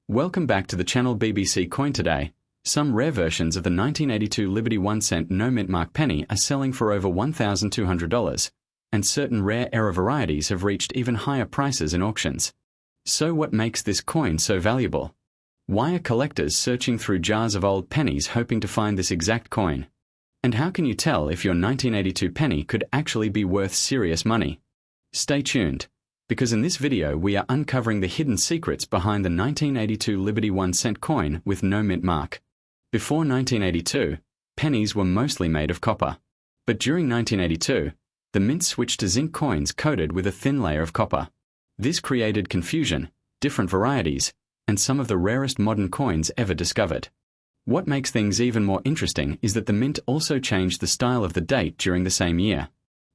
Welcome back to the channel BBC Coin Today. Some rare versions of the 1982 Liberty 1-cent no-mint mark penny are selling for over $1,200, and certain rare era varieties have reached even higher prices in auctions. So what makes this coin so valuable? Why are collectors searching through jars of old pennies hoping to find this exact coin? And how can you tell if your 1982 penny could actually be worth serious money? Stay tuned, because in this video we are uncovering the hidden secrets behind the 1982 Liberty 1-cent coin with no mint mark. Before 1982, pennies were mostly made of copper. But during 1982, the mint switched to zinc coins coated with a thin layer of copper. This created confusion, different varieties, and some of the rarest modern coins ever discovered. What makes things even more interesting is that the mint also changed the style of the date during the same year.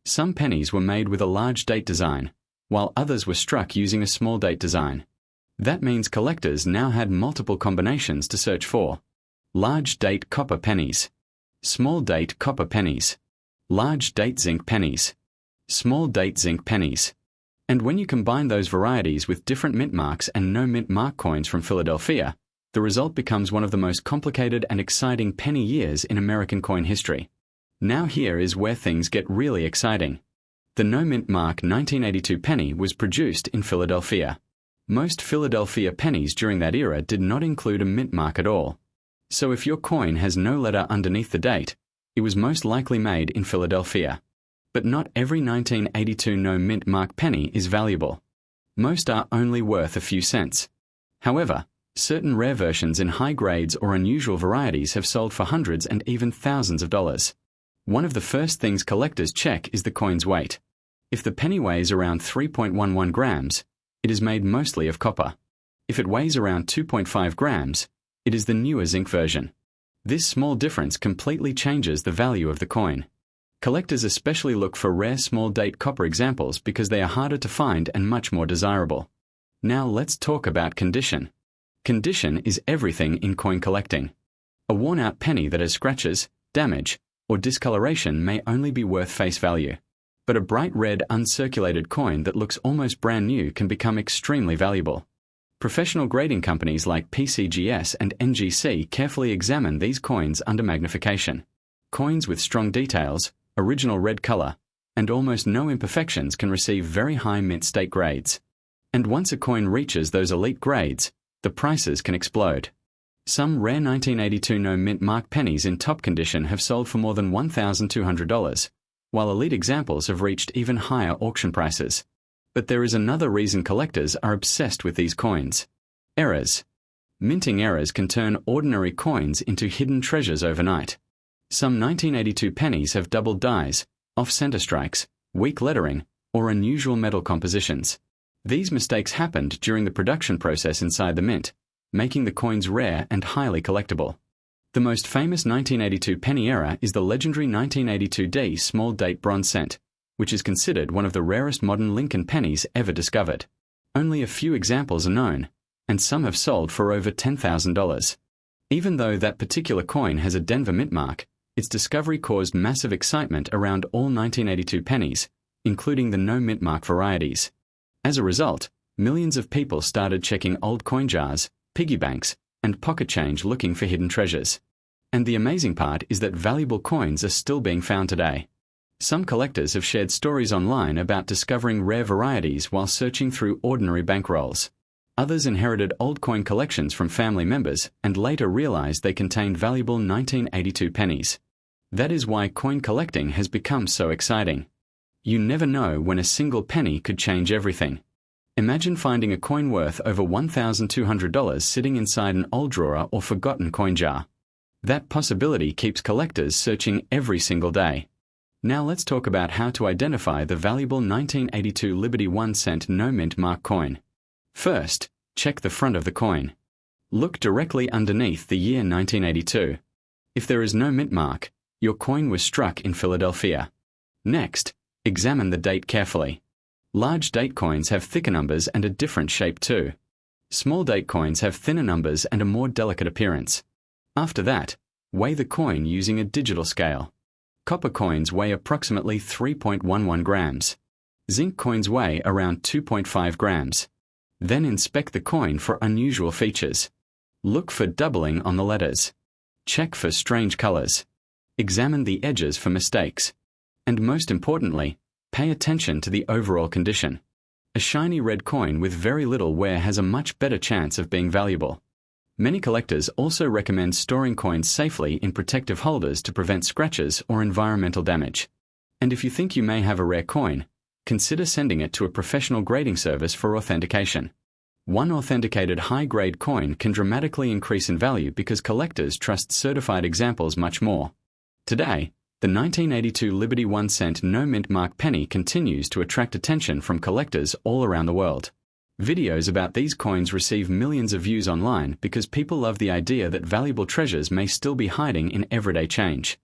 Some pennies were made with a large date design, while others were struck using a small date design. That means collectors now had multiple combinations to search for. Large date copper pennies, small date copper pennies, large date zinc pennies, small date zinc pennies. And when you combine those varieties with different mint marks and no mint mark coins from Philadelphia, the result becomes one of the most complicated and exciting penny years in American coin history. Now here is where things get really exciting. The no mint mark 1982 penny was produced in Philadelphia. Most Philadelphia pennies during that era did not include a mint mark at all. So if your coin has no letter underneath the date, it was most likely made in Philadelphia. But not every 1982 no mint mark penny is valuable. Most are only worth a few cents. However, certain rare versions in high grades or unusual varieties have sold for hundreds and even thousands of dollars. One of the first things collectors check is the coin's weight. If the penny weighs around 3.11 grams, it is made mostly of copper. If it weighs around 2.5 grams, it is the newer zinc version. This small difference completely changes the value of the coin. Collectors especially look for rare small date copper examples because they are harder to find and much more desirable. Now let's talk about condition. Condition is everything in coin collecting. A worn-out penny that has scratches, damage, or discoloration may only be worth face value. But a bright red uncirculated coin that looks almost brand new can become extremely valuable. Professional grading companies like PCGS and NGC carefully examine these coins under magnification. Coins with strong details, original red color, and almost no imperfections can receive very high mint state grades. And once a coin reaches those elite grades, the prices can explode. Some rare 1982 no mint mark pennies in top condition have sold for more than $1,200, while elite examples have reached even higher auction prices. But there is another reason collectors are obsessed with these coins. Errors. Minting errors can turn ordinary coins into hidden treasures overnight. Some 1982 pennies have doubled dies, off-center strikes, weak lettering, or unusual metal compositions. These mistakes happened during the production process inside the mint, making the coins rare and highly collectible. The most famous 1982 penny error is the legendary 1982D small date bronze cent, which is considered one of the rarest modern Lincoln pennies ever discovered. Only a few examples are known, and some have sold for over $10,000. Even though that particular coin has a Denver mint mark, its discovery caused massive excitement around all 1982 pennies, including the no mint mark varieties. As a result, millions of people started checking old coin jars, piggy banks, and pocket change looking for hidden treasures. And the amazing part is that valuable coins are still being found today. Some collectors have shared stories online about discovering rare varieties while searching through ordinary bankrolls. Others inherited old coin collections from family members and later realized they contained valuable 1982 pennies. That is why coin collecting has become so exciting. You never know when a single penny could change everything. Imagine finding a coin worth over $1,200 sitting inside an old drawer or forgotten coin jar. That possibility keeps collectors searching every single day. Now let's talk about how to identify the valuable 1982 Liberty 1-cent no mint mark coin. First, check the front of the coin. Look directly underneath the year 1982. If there is no mint mark, your coin was struck in Philadelphia. Next, examine the date carefully. Large date coins have thicker numbers and a different shape too. Small date coins have thinner numbers and a more delicate appearance. After that, weigh the coin using a digital scale. Copper coins weigh approximately 3.11 grams. Zinc coins weigh around 2.5 grams. Then inspect the coin for unusual features. Look for doubling on the letters. Check for strange colors. Examine the edges for mistakes. And most importantly, pay attention to the overall condition. A shiny red coin with very little wear has a much better chance of being valuable. Many collectors also recommend storing coins safely in protective holders to prevent scratches or environmental damage. And if you think you may have a rare coin, consider sending it to a professional grading service for authentication. One authenticated high-grade coin can dramatically increase in value because collectors trust certified examples much more. Today, the 1982 Liberty 1 cent no-mint mark penny continues to attract attention from collectors all around the world. Videos about these coins receive millions of views online because people love the idea that valuable treasures may still be hiding in everyday change.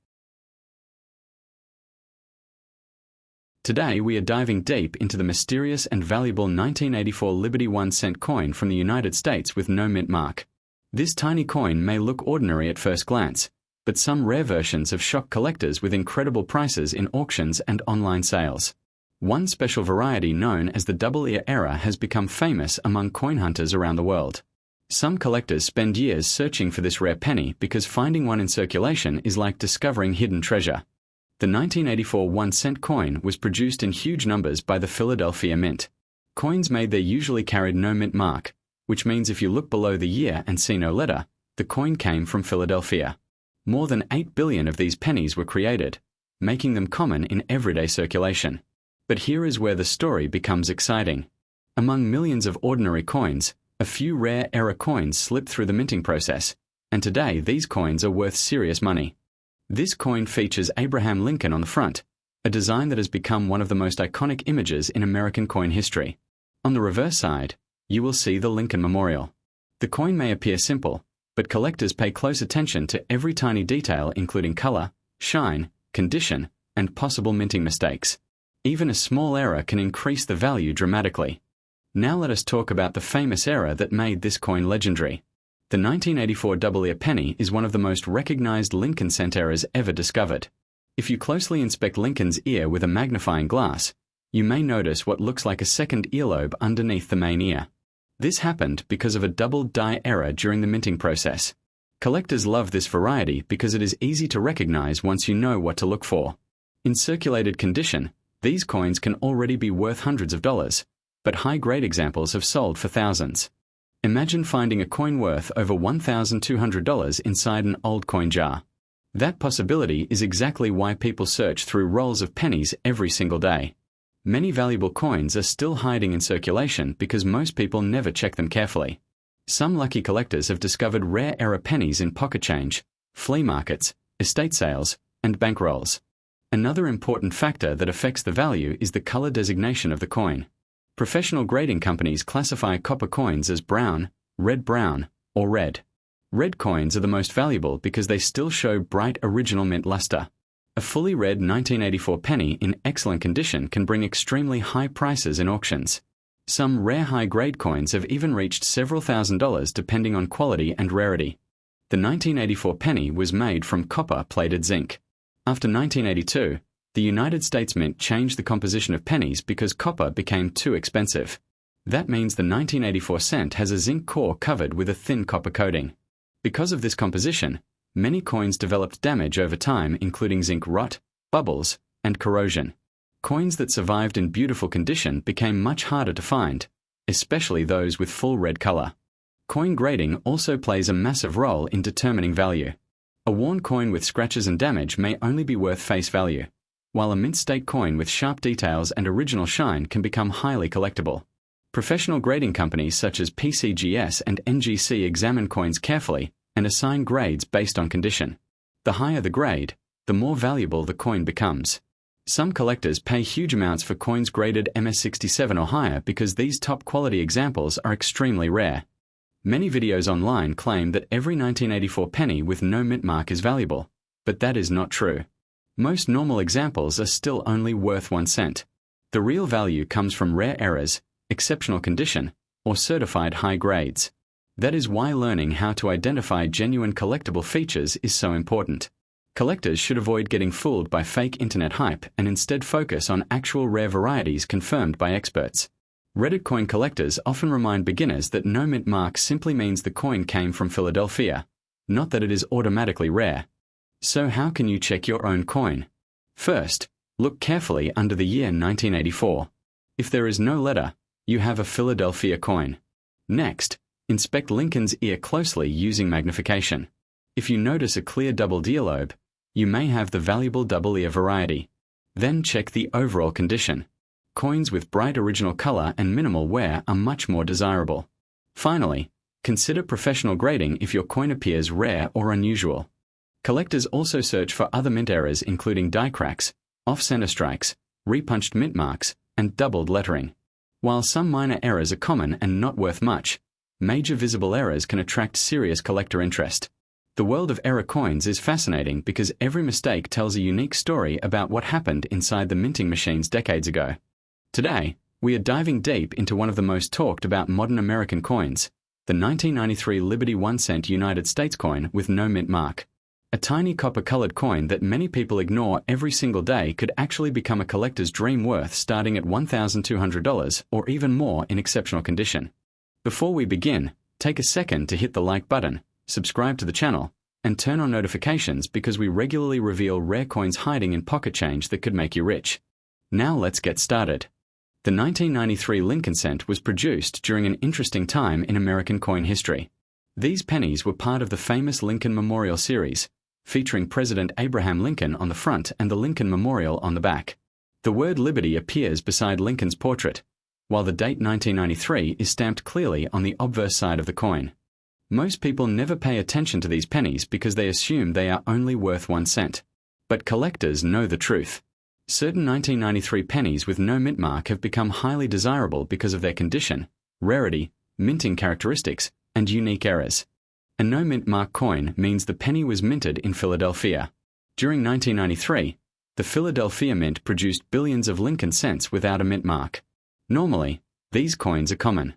Today we are diving deep into the mysterious and valuable 1984 Liberty 1 cent coin from the United States with no mint mark. This tiny coin may look ordinary at first glance, but some rare versions have shocked collectors with incredible prices in auctions and online sales. One special variety known as the double ear error has become famous among coin hunters around the world. Some collectors spend years searching for this rare penny because finding one in circulation is like discovering hidden treasure. The 1984 1-cent coin was produced in huge numbers by the Philadelphia Mint. Coins made there usually carried no mint mark, which means if you look below the year and see no letter, the coin came from Philadelphia. More than 8 billion of these pennies were created, making them common in everyday circulation. But here is where the story becomes exciting. Among millions of ordinary coins, a few rare error coins slip through the minting process, and today these coins are worth serious money. This coin features Abraham Lincoln on the front, a design that has become one of the most iconic images in American coin history. On the reverse side, you will see the Lincoln Memorial. The coin may appear simple, but collectors pay close attention to every tiny detail including color, shine, condition, and possible minting mistakes. Even a small error can increase the value dramatically. Now let us talk about the famous error that made this coin legendary. The 1984 double ear penny is one of the most recognized Lincoln cent errors ever discovered. If you closely inspect Lincoln's ear with a magnifying glass, you may notice what looks like a second earlobe underneath the main ear. This happened because of a double die error during the minting process. Collectors love this variety because it is easy to recognize once you know what to look for. In circulated condition, these coins can already be worth hundreds of dollars, but high-grade examples have sold for thousands. Imagine finding a coin worth over $1,200 inside an old coin jar. That possibility is exactly why people search through rolls of pennies every single day. Many valuable coins are still hiding in circulation because most people never check them carefully. Some lucky collectors have discovered rare error pennies in pocket change, flea markets, estate sales, and bankrolls. Another important factor that affects the value is the color designation of the coin. Professional grading companies classify copper coins as brown, red-brown, or red. Red coins are the most valuable because they still show bright original mint luster. A fully red 1984 penny in excellent condition can bring extremely high prices in auctions. Some rare high-grade coins have even reached several $1,000s depending on quality and rarity. The 1984 penny was made from copper-plated zinc. After 1982, the United States Mint changed the composition of pennies because copper became too expensive. That means the 1984 cent has a zinc core covered with a thin copper coating. Because of this composition, many coins developed damage over time, including zinc rot, bubbles, and corrosion. Coins that survived in beautiful condition became much harder to find, especially those with full red color. Coin grading also plays a massive role in determining value. A worn coin with scratches and damage may only be worth face value, while a mint state coin with sharp details and original shine can become highly collectible. Professional grading companies such as PCGS and NGC examine coins carefully and assign grades based on condition. The higher the grade, the more valuable the coin becomes. Some collectors pay huge amounts for coins graded MS67 or higher because these top-quality examples are extremely rare. Many videos online claim that every 1984 penny with no mint mark is valuable, but that is not true. Most normal examples are still only worth 1 cent. The real value comes from rare errors, exceptional condition, or certified high grades. That is why learning how to identify genuine collectible features is so important. Collectors should avoid getting fooled by fake internet hype and instead focus on actual rare varieties confirmed by experts. Reddit coin collectors often remind beginners that no mint mark simply means the coin came from Philadelphia, not that it is automatically rare. So how can you check your own coin? First, look carefully under the year 1984. If there is no letter, you have a Philadelphia coin. Next, inspect Lincoln's ear closely using magnification. If you notice a clear double earlobe, you may have the valuable double ear variety. Then check the overall condition. Coins with bright original color and minimal wear are much more desirable. Finally, consider professional grading if your coin appears rare or unusual. Collectors also search for other mint errors including die cracks, off-center strikes, repunched mint marks, and doubled lettering. While some minor errors are common and not worth much, major visible errors can attract serious collector interest. The world of error coins is fascinating because every mistake tells a unique story about what happened inside the minting machines decades ago. Today, we are diving deep into one of the most talked about modern American coins, the 1993 Liberty 1-cent United States coin with no mint mark. A tiny copper-colored coin that many people ignore every single day could actually become a collector's dream worth starting at $1,200 or even more in exceptional condition. Before we begin, take a second to hit the like button, subscribe to the channel, and turn on notifications because we regularly reveal rare coins hiding in pocket change that could make you rich. Now let's get started. The 1993 Lincoln cent was produced during an interesting time in American coin history. These pennies were part of the famous Lincoln Memorial series, featuring President Abraham Lincoln on the front and the Lincoln Memorial on the back. The word Liberty appears beside Lincoln's portrait, while the date 1993 is stamped clearly on the obverse side of the coin. Most people never pay attention to these pennies because they assume they are only worth 1 cent. But collectors know the truth. Certain 1993 pennies with no mint mark have become highly desirable because of their condition, rarity, minting characteristics, and unique errors. A no mint mark coin means the penny was minted in Philadelphia. During 1993, the Philadelphia Mint produced billions of Lincoln cents without a mint mark. Normally, these coins are common.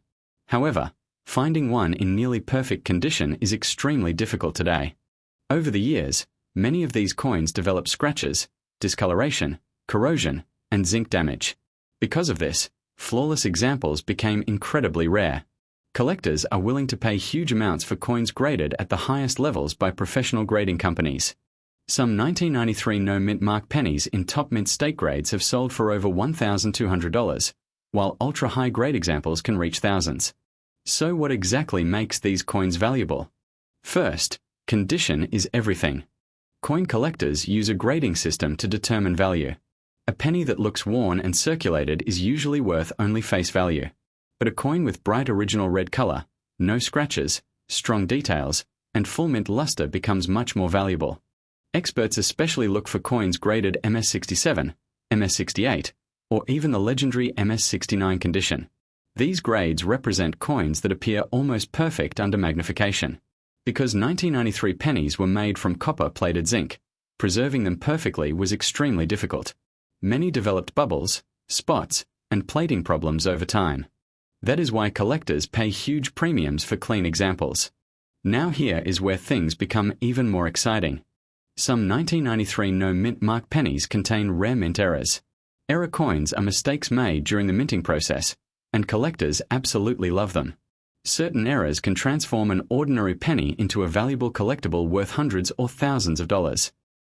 However, finding one in nearly perfect condition is extremely difficult today. Over the years, many of these coins develop scratches, discoloration, corrosion, and zinc damage. Because of this, flawless examples became incredibly rare. Collectors are willing to pay huge amounts for coins graded at the highest levels by professional grading companies. Some 1993 no mint mark pennies in top mint state grades have sold for over $1,200, while ultra-high grade examples can reach thousands. So what exactly makes these coins valuable? First, condition is everything. Coin collectors use a grading system to determine value. A penny that looks worn and circulated is usually worth only face value. But a coin with bright original red color, no scratches, strong details, and full mint luster becomes much more valuable. Experts especially look for coins graded MS67, MS68, or even the legendary MS69 condition. These grades represent coins that appear almost perfect under magnification. Because 1993 pennies were made from copper-plated zinc, preserving them perfectly was extremely difficult. Many developed bubbles, spots, and plating problems over time. That is why collectors pay huge premiums for clean examples. Now here is where things become even more exciting. Some 1993 no mint mark pennies contain rare mint errors. Error coins are mistakes made during the minting process, and collectors absolutely love them. Certain errors can transform an ordinary penny into a valuable collectible worth hundreds or thousands of dollars.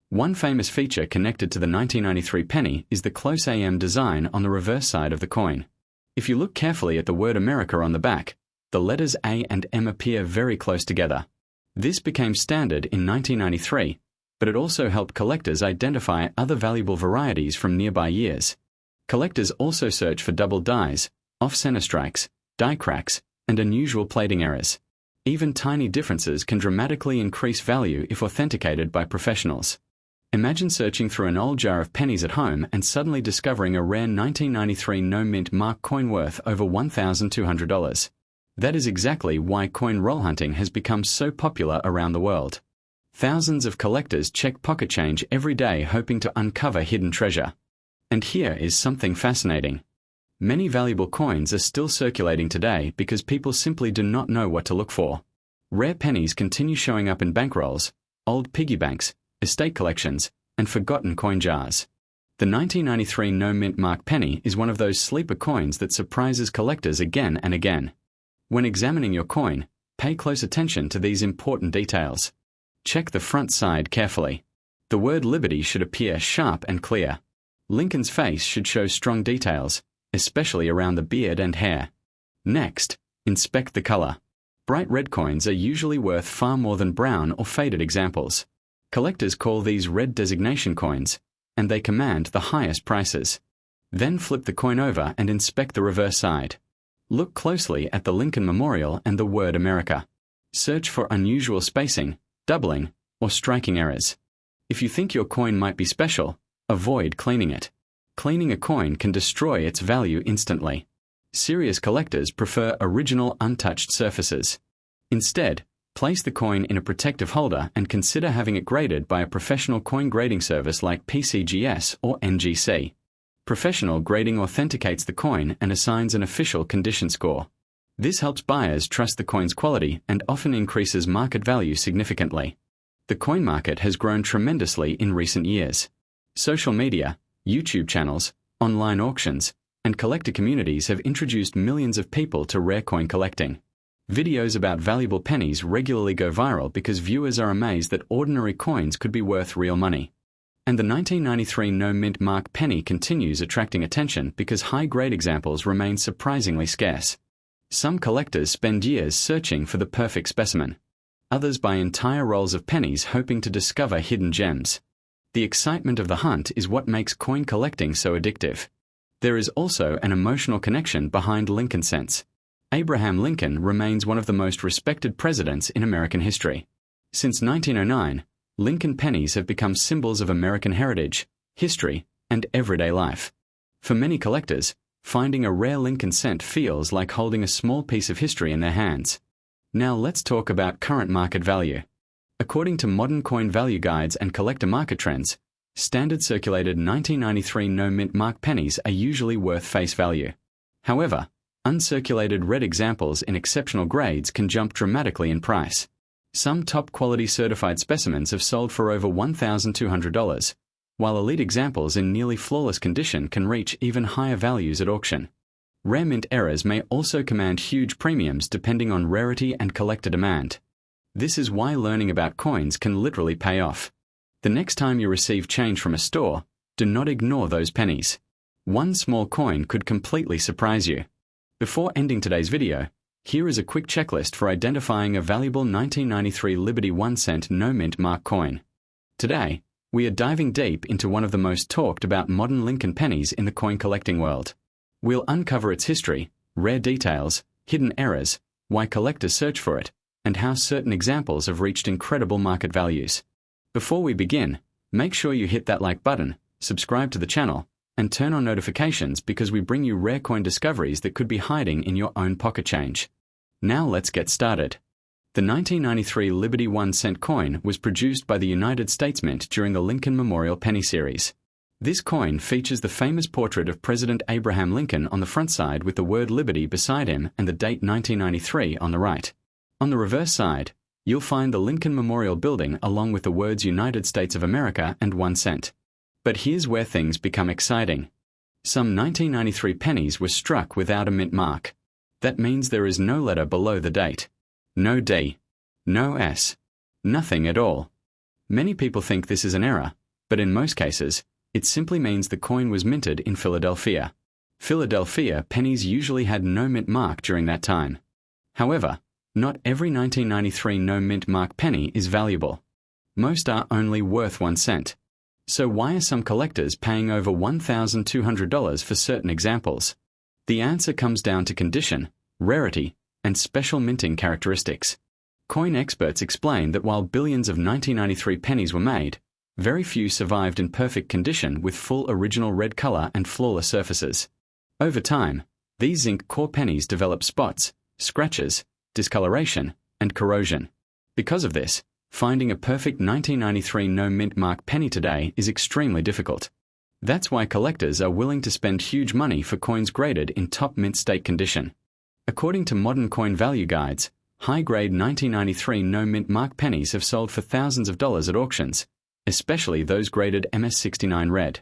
One famous feature connected to the 1993 penny is the close AM design on the reverse side of the coin. If you look carefully at the word America on the back, the letters A and M appear very close together. This became standard in 1993, but it also helped collectors identify other valuable varieties from nearby years. Collectors also search for double dies, off-center strikes, die cracks, and unusual plating errors. Even tiny differences can dramatically increase value if authenticated by professionals. Imagine searching through an old jar of pennies at home and suddenly discovering a rare 1993 no mint mark coin worth over $1,200. That is exactly why coin roll hunting has become so popular around the world. Thousands of collectors check pocket change every day hoping to uncover hidden treasure. And here is something fascinating. Many valuable coins are still circulating today because people simply do not know what to look for. Rare pennies continue showing up in bankrolls, old piggy banks, estate collections, and forgotten coin jars. The 1993 no mint mark penny is one of those sleeper coins that surprises collectors again and again. When examining your coin, pay close attention to these important details. Check the front side carefully. The word Liberty should appear sharp and clear. Lincoln's face should show strong details, especially around the beard and hair. Next, inspect the color. Bright red coins are usually worth far more than brown or faded examples. Collectors call these red designation coins, and they command the highest prices. Then flip the coin over and inspect the reverse side. Look closely at the Lincoln Memorial and the word America. Search for unusual spacing, doubling, or striking errors. If you think your coin might be special, avoid cleaning it. Cleaning a coin can destroy its value instantly. Serious collectors prefer original untouched surfaces. Instead, place the coin in a protective holder and consider having it graded by a professional coin grading service like PCGS or NGC. Professional grading authenticates the coin and assigns an official condition score. This helps buyers trust the coin's quality and often increases market value significantly. The coin market has grown tremendously in recent years. Social media, YouTube channels, online auctions, and collector communities have introduced millions of people to rare coin collecting. Videos about valuable pennies regularly go viral because viewers are amazed that ordinary coins could be worth real money. And the 1993 no mint mark penny continues attracting attention because high-grade examples remain surprisingly scarce. Some collectors spend years searching for the perfect specimen. Others buy entire rolls of pennies hoping to discover hidden gems. The excitement of the hunt is what makes coin collecting so addictive. There is also an emotional connection behind Lincoln cents. Abraham Lincoln remains one of the most respected presidents in American history. Since 1909, Lincoln pennies have become symbols of American heritage, history, and everyday life. For many collectors, finding a rare Lincoln cent feels like holding a small piece of history in their hands. Now let's talk about current market value. According to modern coin value guides and collector market trends, standard circulated 1993 no mint mark pennies are usually worth face value. However, uncirculated red examples in exceptional grades can jump dramatically in price. Some top-quality certified specimens have sold for over $1,200, while elite examples in nearly flawless condition can reach even higher values at auction. Rare mint errors may also command huge premiums depending on rarity and collector demand. This is why learning about coins can literally pay off. The next time you receive change from a store, do not ignore those pennies. One small coin could completely surprise you. Before ending today's video, here is a quick checklist for identifying a valuable 1993 Liberty 1 cent no mint mark coin. Today, we are diving deep into one of the most talked about modern Lincoln pennies in the coin collecting world. We'll uncover its history, rare details, hidden errors, why collectors search for it, and how certain examples have reached incredible market values. Before we begin, make sure you hit that like button, subscribe to the channel, and turn on notifications because we bring you rare coin discoveries that could be hiding in your own pocket change. Now let's get started. The 1993 Liberty 1 cent coin was produced by the United States Mint during the Lincoln Memorial Penny Series. This coin features the famous portrait of President Abraham Lincoln on the front side with the word Liberty beside him and the date 1993 on the right. On the reverse side, you'll find the Lincoln Memorial Building along with the words United States of America and 1 cent. But here's where things become exciting. Some 1993 pennies were struck without a mint mark. That means there is no letter below the date. No D. No S. Nothing at all. Many people think this is an error, but in most cases, it simply means the coin was minted in Philadelphia. Philadelphia pennies usually had no mint mark during that time. However, not every 1993 no mint mark penny is valuable. Most are only worth 1 cent. So why are some collectors paying over $1,200 for certain examples? The answer comes down to condition, rarity, and special minting characteristics. Coin experts explain that while billions of 1993 pennies were made, very few survived in perfect condition with full original red color and flawless surfaces. Over time, these zinc core pennies develop spots, scratches, discoloration, and corrosion. Because of this, finding a perfect 1993 no mint mark penny today is extremely difficult. That's why collectors are willing to spend huge money for coins graded in top mint state condition. According to modern coin value guides, high-grade 1993 no mint mark pennies have sold for thousands of dollars at auctions, especially those graded MS69 red.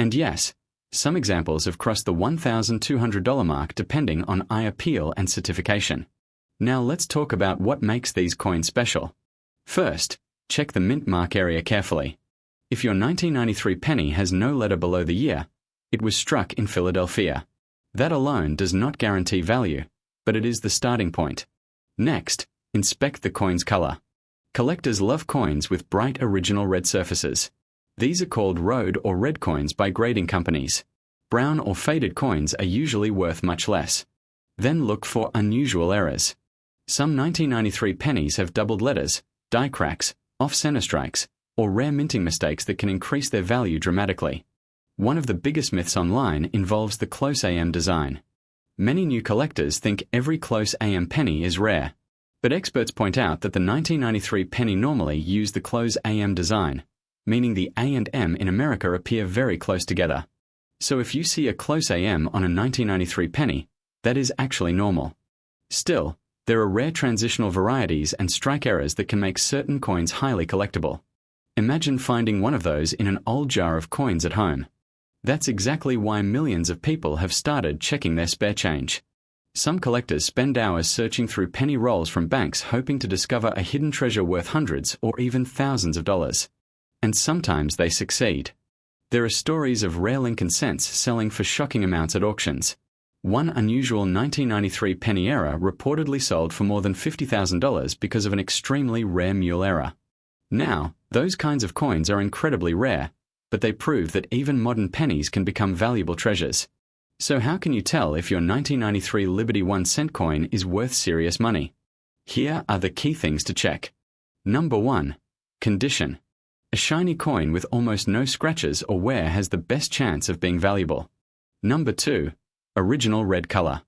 And yes, some examples have crossed the $1,200 mark depending on eye appeal and certification. Now let's talk about what makes these coins special. First, check the mint mark area carefully. If your 1993 penny has no letter below the year, it was struck in Philadelphia. That alone does not guarantee value, but it is the starting point. Next, inspect the coin's color. Collectors love coins with bright original red surfaces. These are called road or red coins by grading companies. Brown or faded coins are usually worth much less. Then look for unusual errors. Some 1993 pennies have doubled letters, die cracks, off-center strikes, or rare minting mistakes that can increase their value dramatically. One of the biggest myths online involves the close AM design. Many new collectors think every close AM penny is rare, but experts point out that the 1993 penny normally use the close AM design, meaning the A and M in America appear very close together. So if you see a close AM on a 1993 penny, that is actually normal. Still, there are rare transitional varieties and strike errors that can make certain coins highly collectible. Imagine finding one of those in an old jar of coins at home. That's exactly why millions of people have started checking their spare change. Some collectors spend hours searching through penny rolls from banks hoping to discover a hidden treasure worth hundreds or even thousands of dollars. And sometimes they succeed. There are stories of rare Lincoln cents selling for shocking amounts at auctions. One unusual 1993 penny error reportedly sold for more than $50,000 because of an extremely rare mule error. Now, those kinds of coins are incredibly rare, but they prove that even modern pennies can become valuable treasures. So how can you tell if your 1993 Liberty 1 cent coin is worth serious money? Here are the key things to check. Number 1. Condition. A shiny coin with almost no scratches or wear has the best chance of being valuable. Number 2. Original red color.